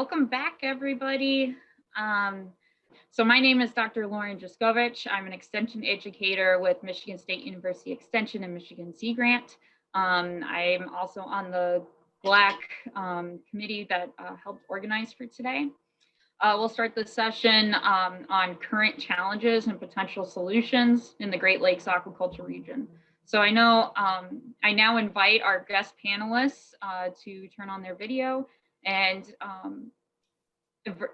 Welcome back, everybody. Um, so my name is Dr. Lauren Juskovich. I'm an extension educator with Michigan State University Extension and Michigan Sea Grant. I'm also on the GLAC committee that helped organize for today. We'll start the session on current challenges and potential solutions in the Great Lakes aquaculture region. So I now invite our guest panelists to turn on their video and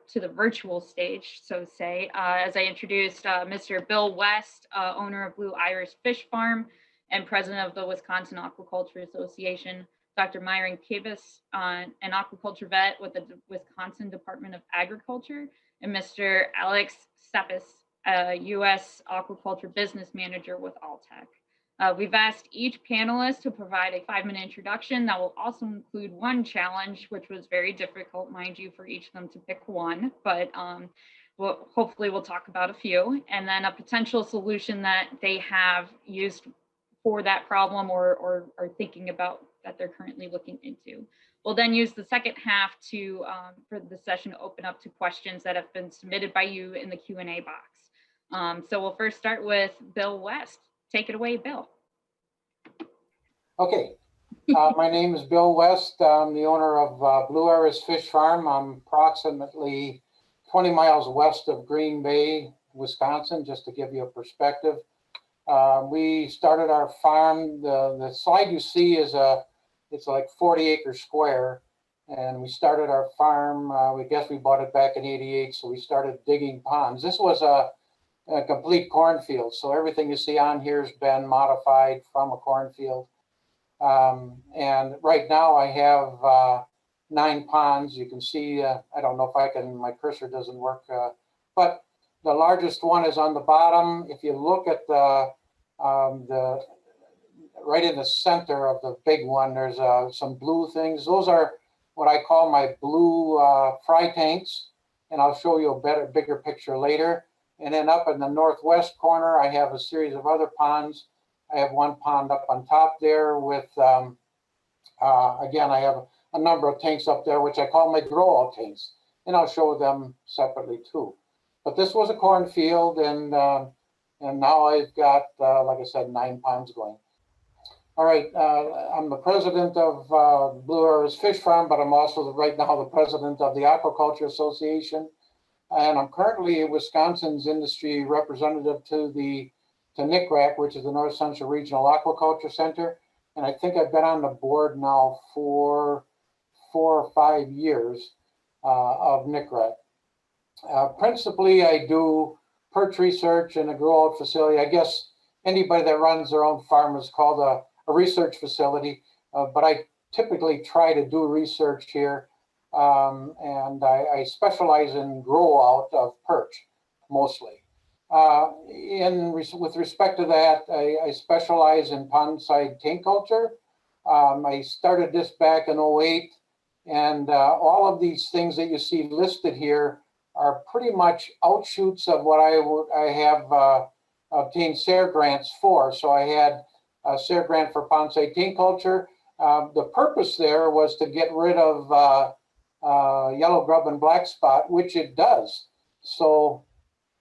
to the virtual stage, so to say, as I introduced Mr. Bill West, owner of Blue Iris Fish Farm and president of the Wisconsin Aquaculture Association, Dr. Myron Kibis, an aquaculture vet with the Wisconsin Department of Agriculture, and Mr. Alex Seppis, a U.S. aquaculture business manager with Alltech. We've asked each panelist to provide a 5-minute introduction that will also include one challenge, which was very difficult, mind you, for each of them to pick one, but hopefully we'll talk about a few, and then a potential solution that they have used for that problem or are thinking about that they're currently looking into. We'll then use the second half for the session to open up to questions that have been submitted by you in the Q&A box. So we'll first start with Bill West. Take it away, Bill. Okay, my name is Bill West. I'm the owner of Blue Iris Fish Farm. I'm approximately 20 miles west of Green Bay, Wisconsin, just to give you a perspective. We started our farm, the slide you see is it's like 40 acres square. And we started our farm, we bought it back in '88, so we started digging ponds. This was a complete cornfield. So everything you see on here has been modified from a cornfield. And right now I have 9 ponds. You can see, I don't know if my cursor doesn't work, but the largest one is on the bottom. If you look at the right in the center of the big one, there's some blue things. Those are what I call my blue fry tanks. And I'll show you a bigger picture later. And then up in the northwest corner, I have a series of other ponds. I have one pond up on top there with, again, I have a number of tanks up there, which I call my grow-out tanks. And I'll show them separately too. But this was a cornfield, and now I've got, like I said, 9 ponds going. All right, I'm the president of Blue Iris Fish Farm, but I'm also right now the president of the Aquaculture Association. And I'm currently Wisconsin's industry representative to NCRAC, which is the North Central Regional Aquaculture Center. And I think I've been on the board now for 4 or 5 years of NCRAC. Principally, I do perch research in a grow-out facility. I guess anybody that runs their own farm is called a research facility, but I typically try to do research here. And I specialize in grow out of perch mostly. With respect to that, I specialize in pond-side tank culture. I started this back in '08, and all of these things that you see listed here are pretty much outshoots of what I have obtained SARE grants for. So I had a SARE grant for pond-side tank culture. The purpose there was to get rid of yellow grub and black spot, which it does. So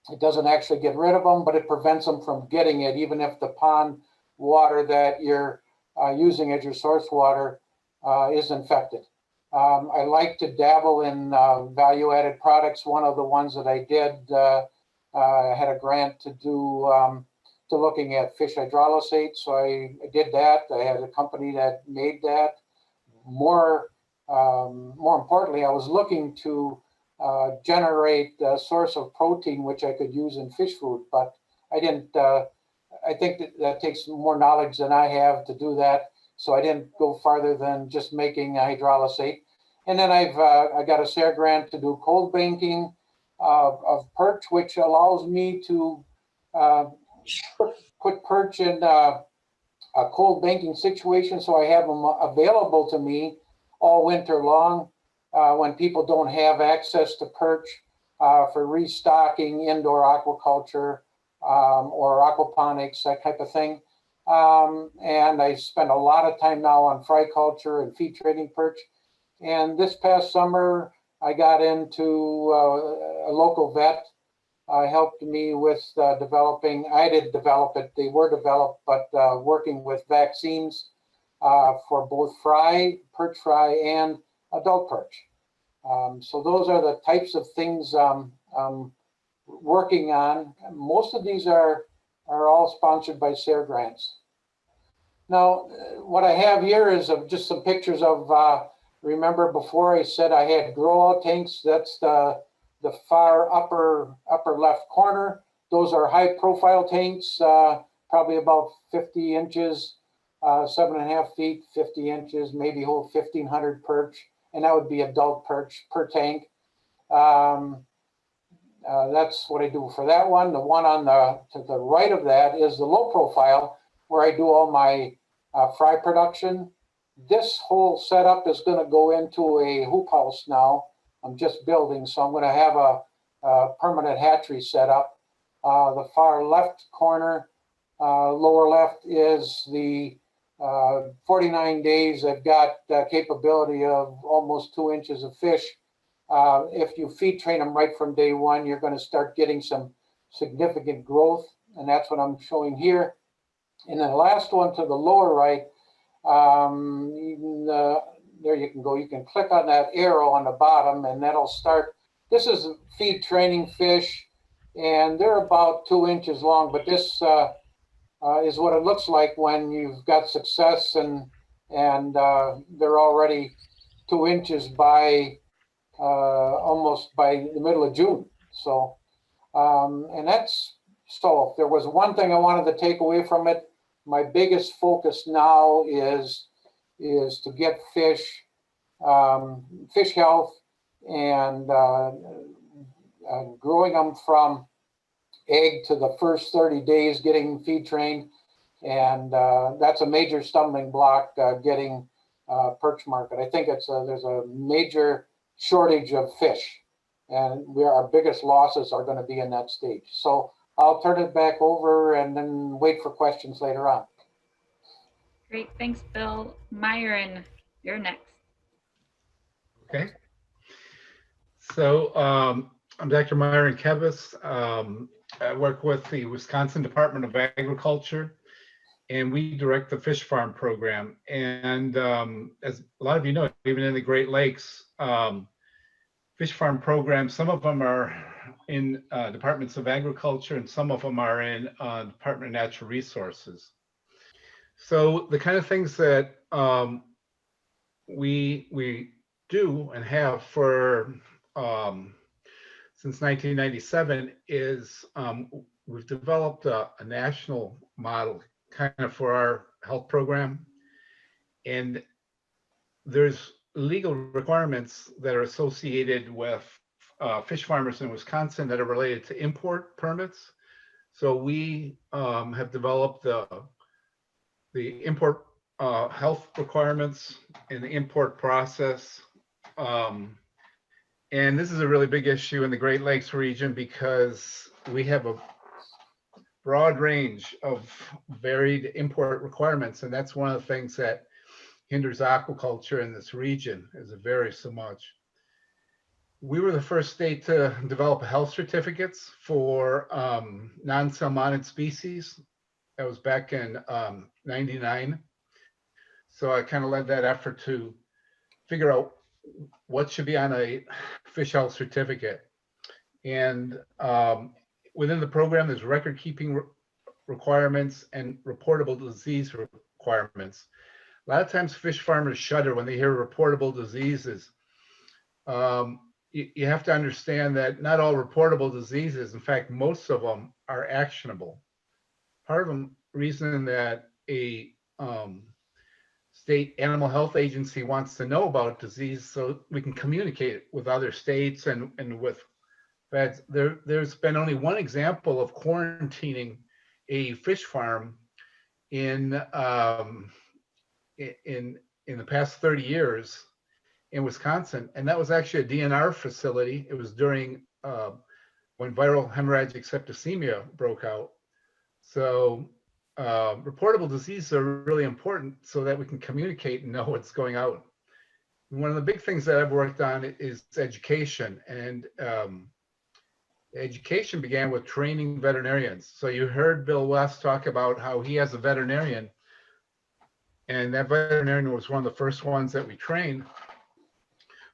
it doesn't actually get rid of them, but it prevents them from getting it, even if the pond water that you're using as your source water is infected. I like to dabble in value-added products. One of the ones that I did, I had a grant to do to looking at fish hydrolysate, so I did that. I had a company that made that. More importantly, I was looking to generate a source of protein which I could use in fish food, but I didn't. I think that takes more knowledge than I have to do that, so I didn't go farther than just making hydrolysate. And then I got a SARE grant to do cold banking of perch, which allows me to put perch in a cold banking situation, so I have them available to me all winter long when people don't have access to perch for restocking indoor aquaculture or aquaponics, that type of thing. And I spend a lot of time now on fry culture and feed trading perch. And this past summer, I got into a local vet helped me with developing. I didn't develop it; they were developed, but working with vaccines for both fry, perch fry, and adult perch. So those are the types of things I'm working on. Most of these are all sponsored by SARE grants. Now, what I have here is just some pictures of, remember before I said I had grow out tanks, that's the far upper left corner. Those are high profile tanks, probably about 50 inches, 7.5 feet, 50 inches, maybe hold 1,500 perch, and that would be adult perch per tank. That's what I do for that one. The one on to the right of that is the low profile, where I do all my fry production. This whole setup is going to go into a hoop house now. I'm just building, so I'm going to have a permanent hatchery set up. The far left corner, lower left, is the 49 days. I've got capability of almost 2 inches of fish. If you feed train them right from day one, you're going to start getting some significant growth, and that's what I'm showing here. And then the last one to the lower right, there you can go. You can click on that arrow on the bottom, and that'll start. This is feed training fish, and they're about 2 inches long, but this is what it looks like when you've got success, and they're already 2 inches by almost by the middle of June. So, and that's, so if there was one thing I wanted to take away from it, my biggest focus now is to get fish health, and growing them from egg to the first 30 days, getting feed trained. And that's a major stumbling block, getting perch market. I think there's a major shortage of fish, and our biggest losses are going to be in that stage. So I'll turn it back over and then wait for questions later on. Great, thanks, Bill. Myron, you're next. Okay. So I'm Dr. Myron Kebis. I work with the Wisconsin Department of Agriculture, and we direct the fish farm program. And as a lot of you know, even in the Great Lakes, fish farm programs, some of them are in departments of agriculture, and some of them are in Department of Natural Resources. So the kind of things that we do and have for since 1997 is we've developed a national model kind of for our health program, and there's legal requirements that are associated with fish farmers in Wisconsin that are related to import permits. So we have developed the import health requirements in the import process. And this is a really big issue in the Great Lakes region because we have a broad range of varied import requirements. And that's one of the things that hinders aquaculture in this region, as it varies so much. We were the first state to develop health certificates for non-salmonid species. That was back in '99. So I kind of led that effort to figure out what should be on a fish health certificate. And within the program, there's record keeping requirements and reportable disease requirements. A lot of times fish farmers shudder when they hear reportable diseases. You have to understand that not all reportable diseases, in fact, most of them are actionable. Part of the reason that a state animal health agency wants to know about disease so we can communicate it with other states and with feds. There's been only one example of quarantining a fish farm in the past 30 years in Wisconsin, and that was actually a DNR facility. It was during when viral hemorrhagic septicemia broke out. So reportable diseases are really important so that we can communicate and know what's going out. one of the big things that I've worked on is education, and education began with training veterinarians. So you heard Bill West talk about how he has a veterinarian, and that veterinarian was one of the first ones that we trained,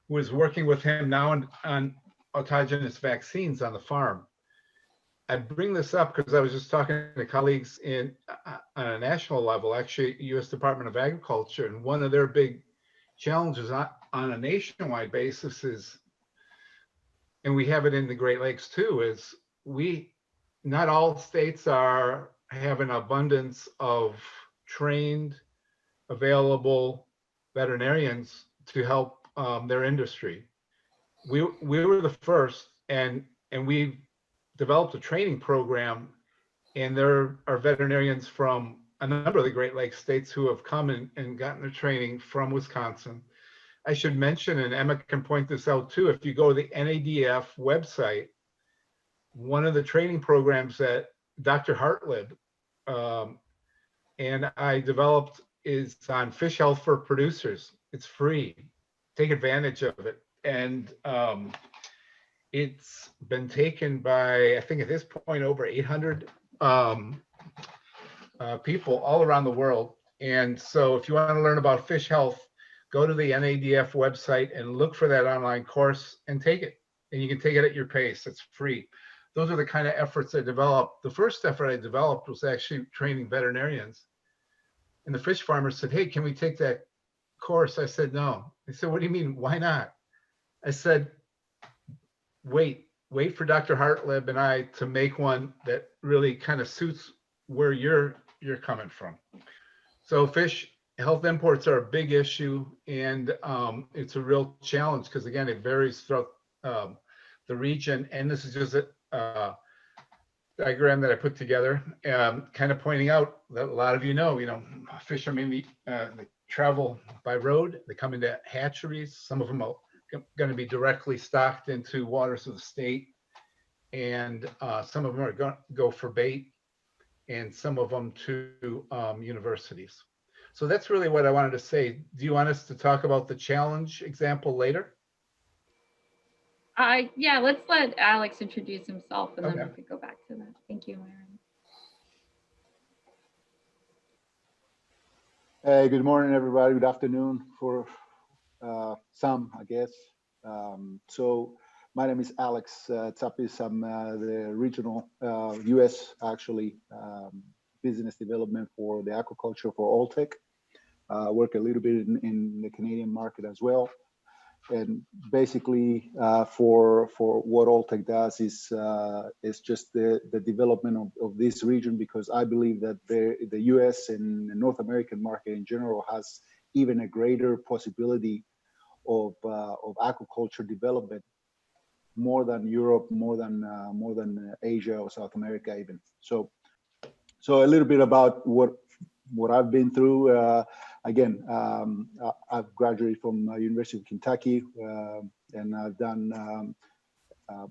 who is working with him now on autogenous vaccines on the farm. I bring this up because I was just talking to colleagues on a national level, actually U.S. Department of Agriculture, and one of their big challenges on a nationwide basis is, and we have it in the Great Lakes too, is not all states have an abundance of trained, available veterinarians to help their industry. We were the first, and we developed a training program, and there are veterinarians from a number of the Great Lakes states who have come and gotten their training from Wisconsin. I should mention, and Emma can point this out too, if you go to the NADF website, one of the training programs that Dr. Hartlib and I developed is on fish health for producers. It's free. Take advantage of it. And it's been taken by, I think at this point, over 800 people all around the world. And so if you want to learn about fish health, go to the NADF website and look for that online course and take it. And you can take it at your pace. It's free. Those are the kind of efforts I developed. The first effort I developed was actually training veterinarians. And the fish farmers said, hey, can we take that course? I said, no. They said, what do you mean? Why not? I said, wait for Dr. Hartlib and I to make one that really kind of suits where you're coming from. So fish health imports are a big issue, and it's a real challenge because, again, it varies throughout the region. And this is just a diagram that I put together, kind of pointing out that a lot of you know, fish are mainly they travel by road. They come into hatcheries. Some of them are going to be directly stocked into waters of the state, and some of them are going to go for bait, and some of them to universities. So that's really what I wanted to say. Do you want us to talk about the challenge example later? Yeah, let's let Alex introduce himself, and then Okay. we could go back to that. Thank you, Myron. Hey, good morning, everybody. Good afternoon for some, I guess. So my name is Alex Tsapis. I'm the regional U.S. actually business development for the aquaculture for Alltech. Work a little bit in the Canadian market as well. And basically, for what Alltech does is just the development of this region, because I believe that the U.S. and the North American market in general has even a greater possibility of aquaculture development, more than Europe, more than Asia or South America even. So a little bit about what I've been through. Again, I've graduated from University of Kentucky, and I've done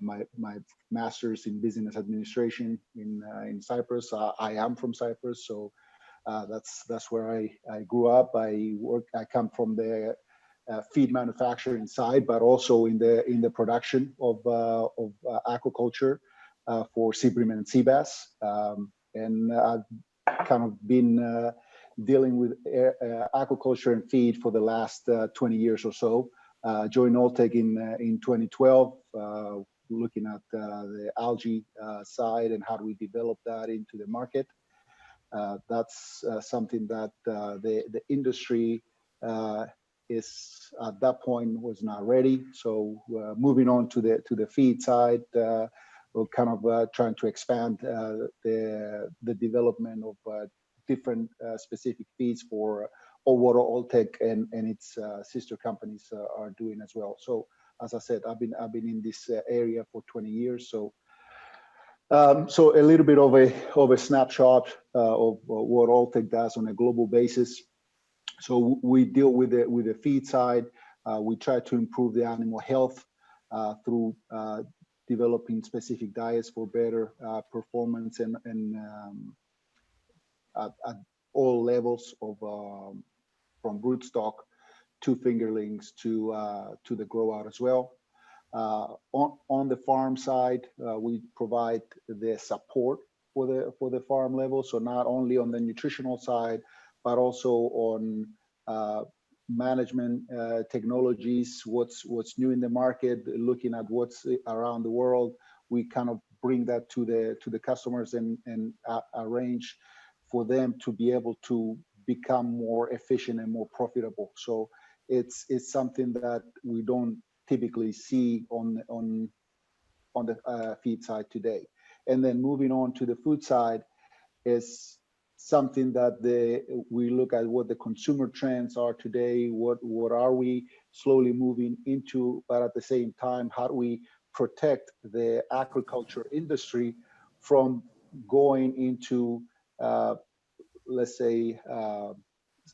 my master's in business administration in Cyprus. I am from Cyprus, so that's where I grew up. I come from the feed manufacturing side, but also in the production of aquaculture for sea bream and sea bass. And I've kind of been dealing with aquaculture and feed for the last 20 years or so. Joined Alltech in 2012, looking at the algae side and how do we develop that into the market. That's something that the industry is at that point was not ready. So moving on to the feed side, we're kind of trying to expand the development of different specific feeds for what Alltech and its sister companies are doing as well. So as I said, I've been in this area for 20 years. So so a little bit of a snapshot of what Alltech does on a global basis. So we deal with the feed side. We try to improve the animal health through developing specific diets for better performance and at all levels of from broodstock two fingerlings to the grow out as well. On the farm side, we provide the support for the farm level. So not only on the nutritional side, but also on management technologies, what's new in the market, looking at what's around the world. We kind of bring that to the customers and arrange for them to be able to become more efficient and more profitable. So it's something that we don't typically see on the feed side today. And then moving on to the food side is something that we look at what the consumer trends are today, what are we slowly moving into, but at the same time, how do we protect the agriculture industry from going into, let's say,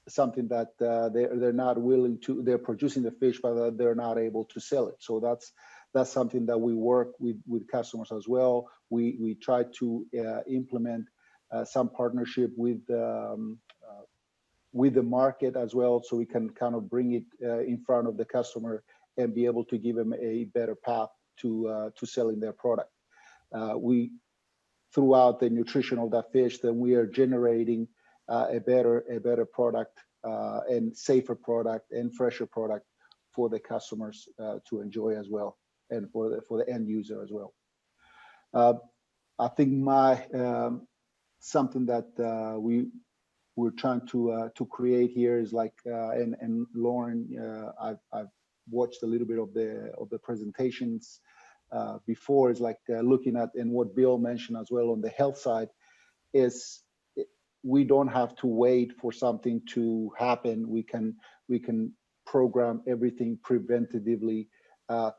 something that they're not willing to, they're producing the fish, but they're not able to sell it. So that's something that we work with customers as well. We try to implement some partnership with the market as well, so we can kind of bring it in front of the customer and be able to give them a better path to selling their product. We, throughout the nutrition of that fish, then we are generating a better product and safer product and fresher product for the customers to enjoy as well, and for the end user as well. I think something that we're trying to create here is like, and Lauren, I've watched a little bit of the presentations before, is like looking at, and what Bill mentioned as well on the health side, is we don't have to wait for something to happen. We can program everything preventatively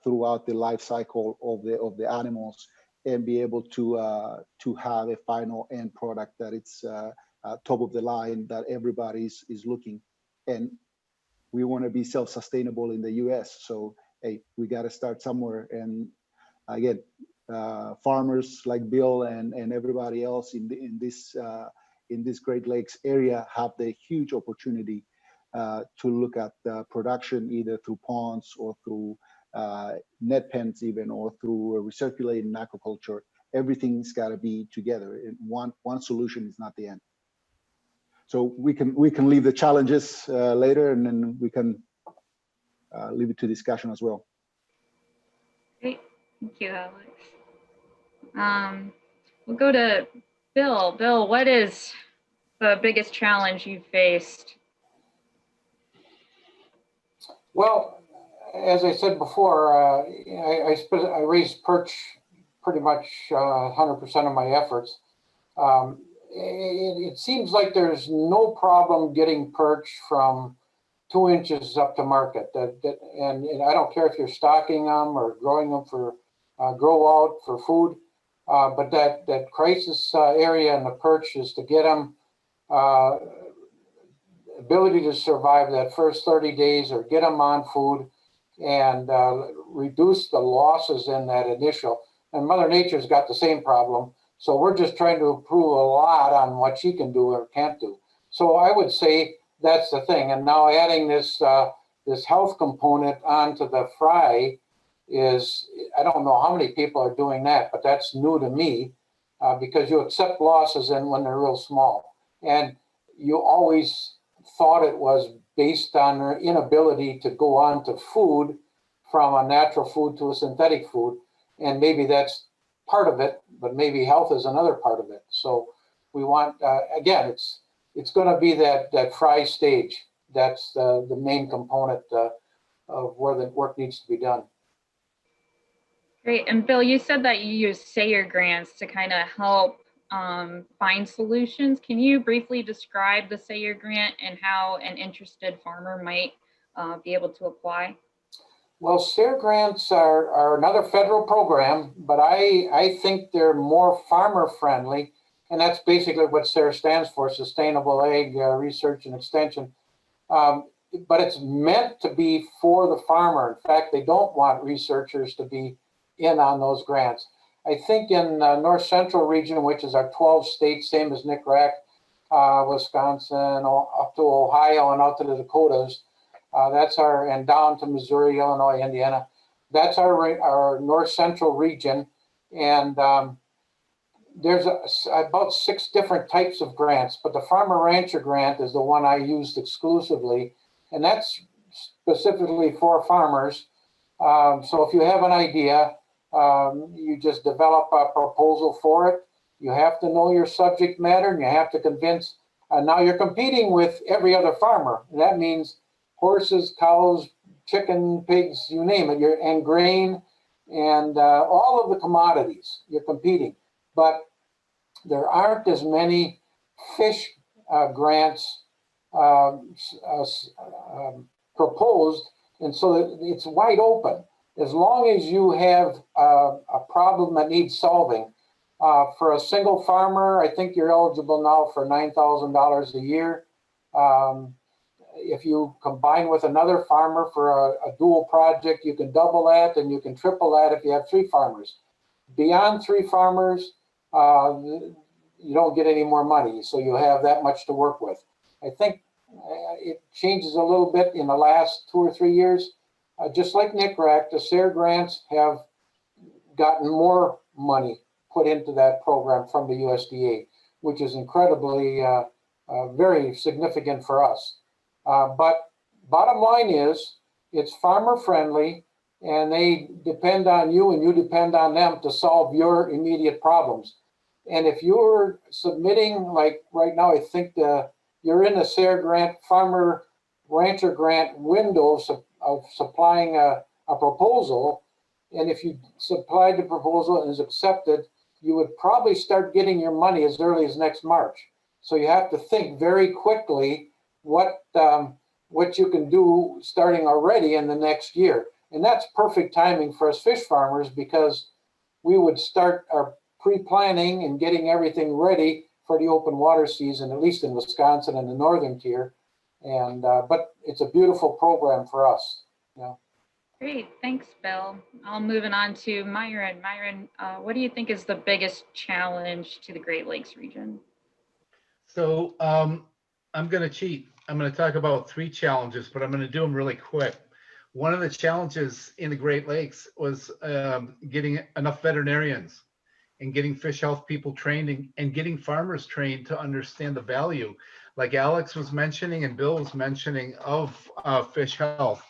throughout the life cycle of the animals, and be able to have a final end product that it's top of the line, that everybody's is looking. And we want to be self-sustainable in the US, so hey, we got to start somewhere. And again, farmers like Bill and everybody else in this Great Lakes area have the huge opportunity to look at production, either through ponds or through net pens even, or through recirculating aquaculture. Everything's got to be together. And one solution is not the end. So we can leave the challenges later, and then we can leave it to discussion as well. Great, thank you, Alex. We'll go to Bill. Bill, what is the biggest challenge you've faced? Well, as I said before, I raised perch pretty much 100% of my efforts. It seems like there's no problem getting perch from 2 inches up to market. And I don't care if you're stocking them or growing them for grow out for food, but that crisis area in the perch is to get them ability to survive that first 30 days, or get them on food, and reduce the losses in that initial. And Mother Nature's got the same problem. So we're just trying to improve a lot on what she can do or can't do. So I would say that's the thing. And now adding this this health component onto the fry is, I don't know how many people are doing that, but that's new to me, because you accept losses when they're real small. And you always thought it was based on their inability to go on to food, from a natural food to a synthetic food. And maybe that's part of it, but maybe health is another part of it. So we want, again, it's going to be that fry stage. That's the main component of where the work needs to be done. Great. And Bill, you said that you use SAYER grants to kind of help find solutions. Can you briefly describe the SAYER grant and how an interested farmer might be able to apply? Well, SAYER grants are another federal program, but I think they're more farmer friendly. And that's basically what SAYER stands for, Sustainable Ag Research and Extension. But it's meant to be for the farmer. In fact, they don't want researchers to be in on those grants. I think in North Central region, which is our 12 states, same as NCRAC, Wisconsin, up to Ohio and out to the Dakotas, That's our, and down to Missouri, Illinois, Indiana. That's our north central region. And there's about 6 different types of grants, but the Farmer Rancher grant is the one I used exclusively. And that's specifically for farmers. So if you have an idea, you just develop a proposal for it. You have to know your subject matter and you have to convince. Now you're competing with every other farmer. That means horses, cows, chicken, pigs, you name it, and grain and all of the commodities you're competing. But there aren't as many fish grants proposed, and so it's wide open. As long as you have a problem that needs solving, for a single farmer, I think you're eligible now for $9,000 a year. If you combine with another farmer for a dual project, you can double that and you can triple that if you have 3 farmers. Beyond 3 farmers, you don't get any more money, so you have that much to work with. I think it changes a little bit in the last 2 or 3 years. Just like NCRAC, the SARE grants have gotten more money put into that program from the USDA, which is incredibly, very significant for us. But bottom line is, it's farmer friendly, and they depend on you and you depend on them to solve your immediate problems. And if you're submitting, like right now, I think you're in the SARE grant, Farmer Rancher grant windows of supplying a proposal. And if you supplied the proposal and is accepted, you would probably start getting your money as early as next March. So you have to think very quickly what you can do starting already in the next year. And that's perfect timing for us fish farmers, because we would start our pre-planning and getting everything ready for the open water season, at least in Wisconsin and the northern tier. And but it's a beautiful program for us. Yeah. Great, thanks, Bill. I'll moving on to Myron. Myron, what do you think is the biggest challenge to the Great Lakes region? So I'm going to cheat. I'm going to talk about 3 challenges, but I'm going to do them really quick. One of the challenges in the Great Lakes was getting enough veterinarians and getting fish health people trained and getting farmers trained to understand the value, like Alex was mentioning and Bill was mentioning, of fish health.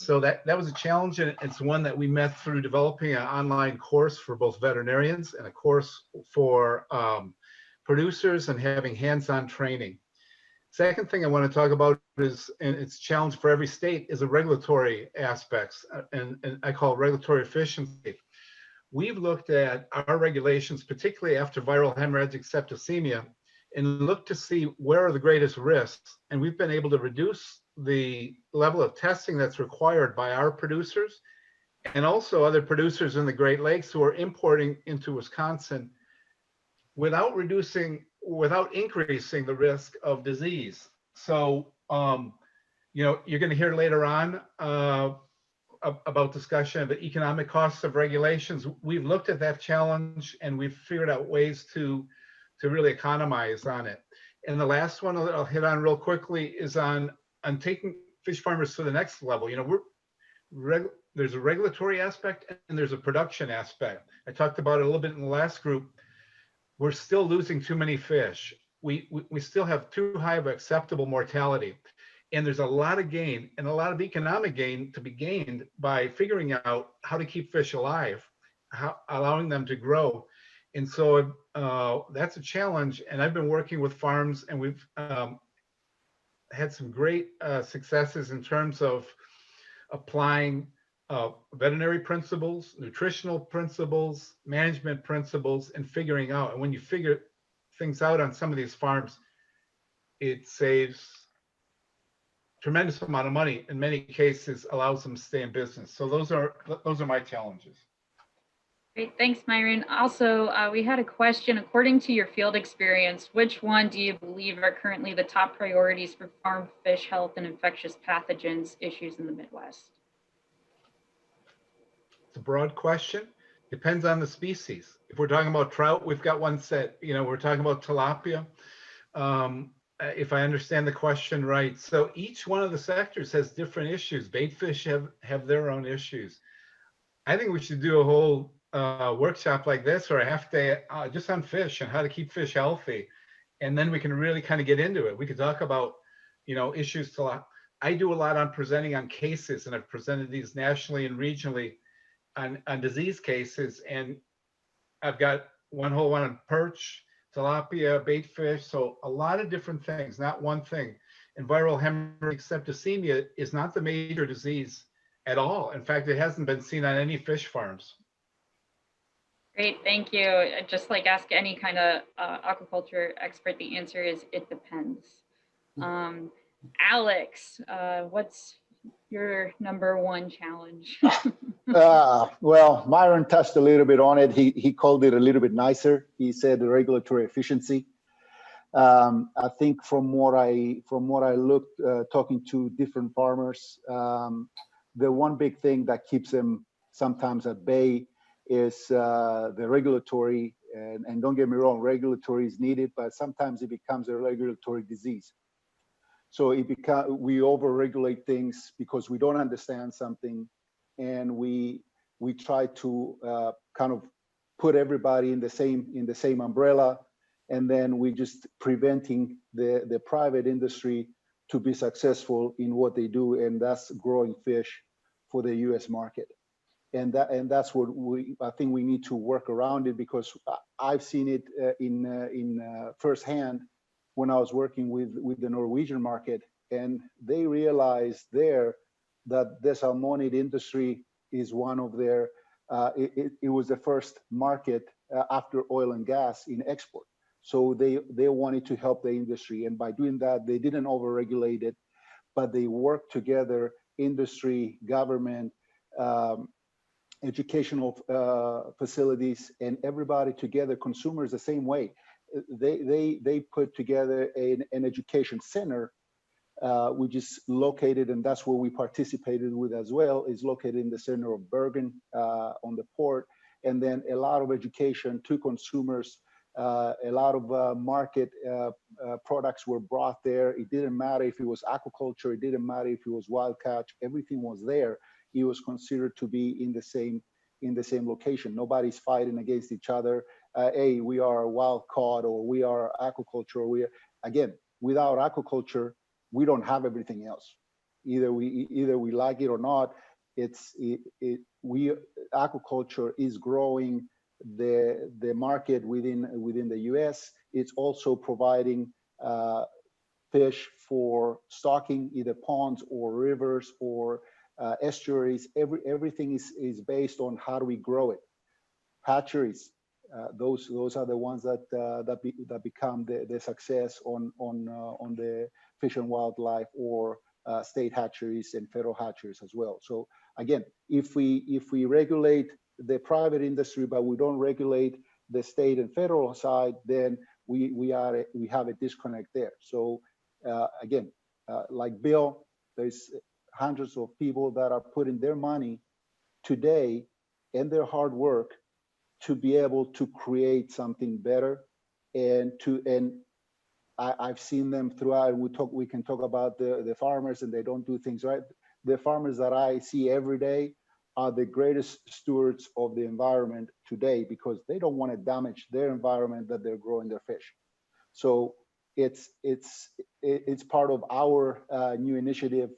So that was a challenge, and it's one that we met through developing an online course for both veterinarians and a course for producers and having hands-on training. Second thing I want to talk about is, and it's a challenge for every state, is the regulatory aspects, and I call it regulatory efficiency. We've looked at our regulations, particularly after viral hemorrhagic septicemia, and looked to see where are the greatest risks, and we've been able to reduce the level of testing that's required by our producers and also other producers in the Great Lakes who are importing into Wisconsin without increasing the risk of disease. So, you're going to hear later on about discussion of the economic costs of regulations. We've looked at that challenge and we've figured out ways to really economize on it. And the last one that I'll hit on real quickly is on taking fish farmers to the next level. There's a regulatory aspect and there's a production aspect. I talked about it a little bit in the last group. We're still losing too many fish. We still have too high of acceptable mortality. And there's a lot of gain and a lot of economic gain to be gained by figuring out how to keep fish alive, allowing them to grow. And so that's a challenge. And I've been working with farms, and we've had some great successes in terms of applying veterinary principles, nutritional principles, management principles, and figuring out. And when you figure things out on some of these farms, it saves tremendous amount of money. In many cases, allows them to stay in business. So those are my challenges. Great, thanks, Myron. Also, we had a question. According to your field experience, which one do you believe are currently the top priorities for farm fish health and infectious pathogens issues in the Midwest? It's a broad question. Depends on the species. If we're talking about trout, we've got one set. We're talking about tilapia. if I understand the question right, so each one of the sectors has different issues. Bait fish have their own issues. I think we should do a whole workshop like this or a half day just on fish and how to keep fish healthy. And then we can really kind of get into it. We could talk about, issues to, I do a lot on presenting on cases, and I've presented these nationally and regionally on disease cases. And I've got one whole one on perch, tilapia, bait fish. So a lot of different things, not one thing. And viral hemorrhagic septicemia is not the major disease at all. In fact, it hasn't been seen on any fish farms. Great, thank you. I'd just like ask any kind of aquaculture expert, the answer is it depends. Alex, what's your number one challenge? Well, Myron touched a little bit on it. He called it a little bit nicer. He said the regulatory efficiency. I think from what I looked, talking to different farmers, the one big thing that keeps them sometimes at bay is the regulatory. And don't get me wrong, regulatory is needed, but sometimes it becomes a regulatory disease. So we over-regulate things because we don't understand something, and we try to kind of put everybody in the same umbrella, and then we just preventing the private industry to be successful in what they do, and that's growing fish for the U.S. market. And that's what I think we need to work around it, because I've seen it in firsthand when I was working with the Norwegian market, and they realized there that the salmonid industry is one of their, it was the first market after oil and gas in export. So they wanted to help the industry. And by doing that, they didn't overregulate it, but they worked together, industry, government, educational facilities, and everybody together, consumers the same way. They put together an education center, which is located, and that's where we participated with as well, is located in the center of Bergen on the port. And then a lot of education to consumers, a lot of market products were brought there. It didn't matter if it was aquaculture, it didn't matter if it was wild catch, everything was there. It was considered to be in the same location. Nobody's fighting against each other. Hey, we are wild caught, or we are aquaculture. Again, without aquaculture, we don't have everything else. Either we like it or not. Aquaculture is growing the market within the U.S. It's also providing fish for stocking, either ponds or rivers or estuaries. Everything is based on how do we grow it. Hatcheries, those are the ones that become the success on the Fish and Wildlife or state hatcheries and federal hatcheries as well. So again, if we regulate the private industry but we don't regulate the state and federal side, then we have a disconnect there. So again, like Bill, there's hundreds of people that are putting their money today and their hard work to be able to create something better, and I've seen them throughout. We can talk about the farmers, and they don't do things right. The farmers that I see every day are the greatest stewards of the environment today, because they don't want to damage their environment that they're growing their fish. So it's part of our new initiative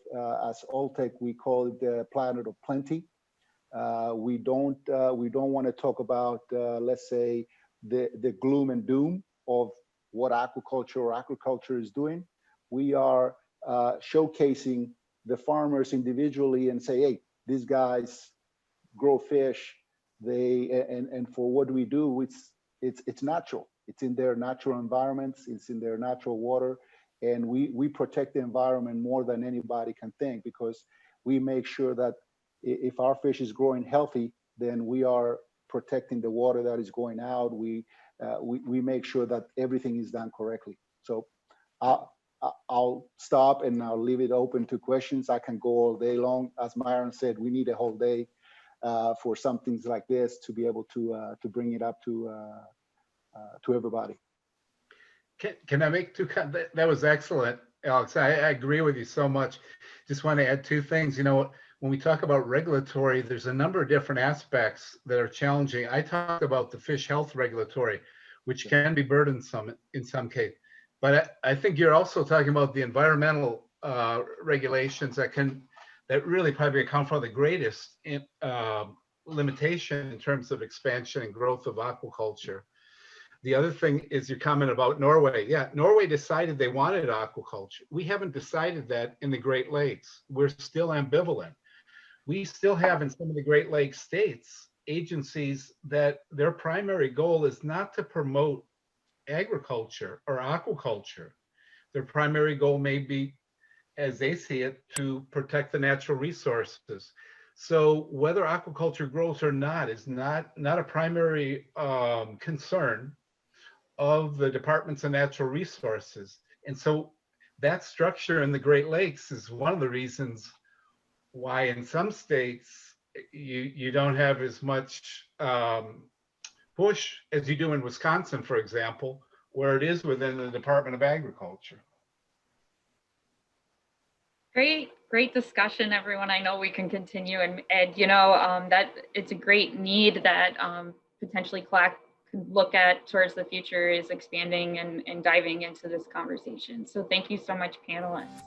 as Alltech. We call it the Planet of Plenty. We don't want to talk about let's say the gloom and doom of what aquaculture or agriculture is doing. We are showcasing the farmers individually and say, hey, these guys grow fish. And for what we do, it's natural. It's in their natural environments. It's in their natural water, and we protect the environment more than anybody can think, because we make sure that if our fish is growing healthy, then we are protecting the water that is going out. We make sure that everything is done correctly. So I'll stop and I'll leave it open to questions. I can go all day long. As Myron said, we need a whole day for some things like this to be able to bring it up to everybody. Can I make that was excellent, Alex. I agree with you so much. Just want to add two things. You know, when we talk about regulatory, there's a number of different aspects that are challenging. I talked about the fish health regulatory, which can be burdensome in some case. But I think you're also talking about the environmental regulations that really probably account for the greatest limitation in terms of expansion and growth of aquaculture. The other thing is your comment about Norway. Yeah, Norway decided they wanted aquaculture. We haven't decided that in the Great Lakes. We're still ambivalent. We still have in some of the Great Lakes states agencies that their primary goal is not to promote agriculture or aquaculture. Their primary goal may be, as they see it, to protect the natural resources. So whether aquaculture grows or not is not a primary concern of the departments of natural resources. And so that structure in the Great Lakes is one of the reasons why in some states you don't have as much push as you do in Wisconsin, for example, where it is within the Department of Agriculture. Great discussion, everyone. I know we can continue, and you know, that it's a great need that potentially CLAC could look at towards the future is expanding and diving into this conversation. So thank you so much, panelists.